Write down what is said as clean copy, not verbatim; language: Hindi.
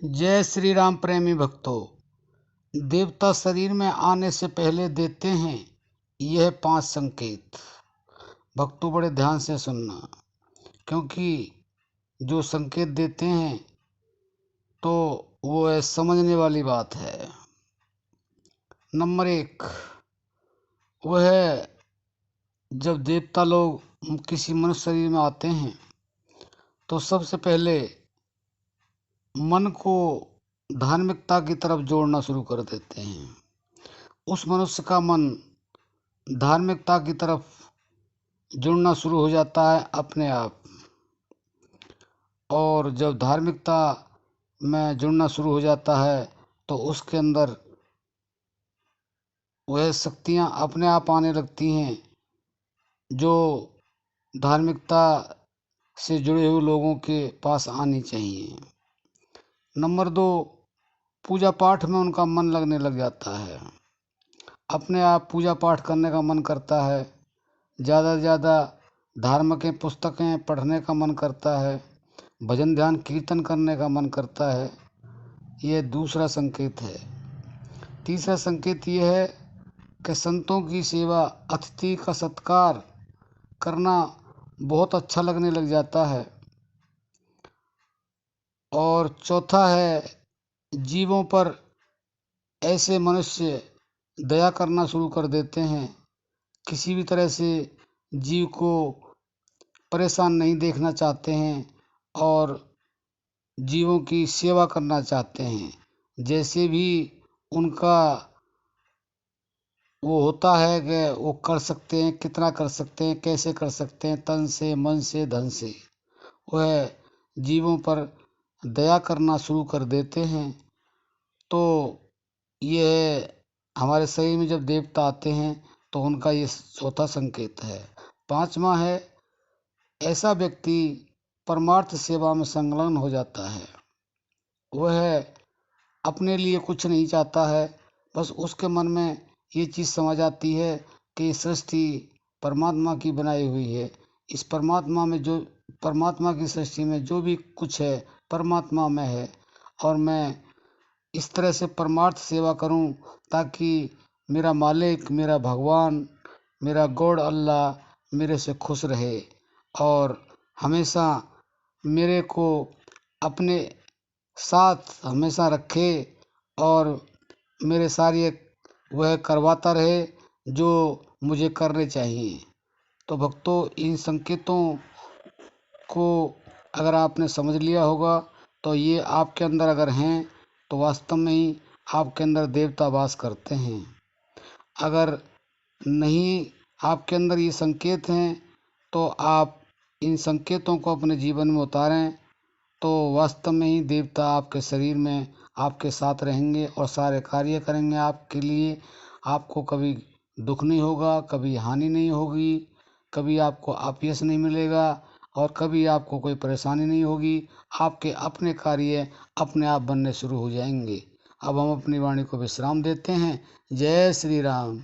जय श्री राम प्रेमी भक्तों। देवता शरीर में आने से पहले देते हैं यह 5 संकेत। भक्तों बड़े ध्यान से सुनना, क्योंकि जो संकेत देते हैं तो वो है समझने वाली बात है। नंबर 1, वह है जब देवता लोग किसी मनुष्य शरीर में आते हैं तो सबसे पहले मन को धार्मिकता की तरफ जोड़ना शुरू कर देते हैं। उस मनुष्य का मन धार्मिकता की तरफ जुड़ना शुरू हो जाता है अपने आप। और जब धार्मिकता में जुड़ना शुरू हो जाता है तो उसके अंदर वह शक्तियाँ अपने आप आने लगती हैं जो धार्मिकता से जुड़े हुए लोगों के पास आनी चाहिए। नंबर 2, पूजा पाठ में उनका मन लगने लग जाता है। अपने आप पूजा पाठ करने का मन करता है, ज़्यादा से ज़्यादा धार्मिक पुस्तकें पढ़ने का मन करता है, भजन ध्यान कीर्तन करने का मन करता है। यह दूसरा संकेत है। तीसरा संकेत यह है कि संतों की सेवा, अतिथि का सत्कार करना बहुत अच्छा लगने लग जाता है। और चौथा है, जीवों पर ऐसे मनुष्य दया करना शुरू कर देते हैं, किसी भी तरह से जीव को परेशान नहीं देखना चाहते हैं और जीवों की सेवा करना चाहते हैं। जैसे भी उनका वो होता है कि वो कर सकते हैं, कितना कर सकते हैं, कैसे कर सकते हैं, तन से, मन से, धन से, वह जीवों पर दया करना शुरू कर देते हैं। तो ये हमारे शरीर में जब देवता आते हैं तो उनका ये चौथा संकेत है। 5वां है, ऐसा व्यक्ति परमार्थ सेवा में संलग्न हो जाता है। वह अपने लिए कुछ नहीं चाहता है, बस उसके मन में ये चीज़ समझ आती है कि सृष्टि परमात्मा की बनाई हुई है। इस परमात्मा की सृष्टि में जो भी कुछ है परमात्मा में है, और मैं इस तरह से परमार्थ सेवा करूं ताकि मेरा मालिक, मेरा भगवान, मेरा गॉड अल्लाह मेरे से खुश रहे और हमेशा मेरे को अपने साथ हमेशा रखे और मेरे सारे वह करवाता रहे जो मुझे करने चाहिए। तो भक्तों, इन संकेतों को अगर आपने समझ लिया होगा तो ये आपके अंदर अगर हैं तो वास्तव में ही आपके अंदर देवता वास करते हैं। अगर नहीं आपके अंदर ये संकेत हैं तो आप इन संकेतों को अपने जीवन में उतारें तो वास्तव में ही देवता आपके शरीर में आपके साथ रहेंगे और सारे कार्य करेंगे आपके लिए। आपको कभी दुख नहीं होगा, कभी हानि नहीं होगी, कभी आपको अपयश नहीं मिलेगा और कभी आपको कोई परेशानी नहीं होगी। आपके अपने कार्य अपने आप बनने शुरू हो जाएंगे। अब हम अपनी वाणी को विश्राम देते हैं। जय श्री राम।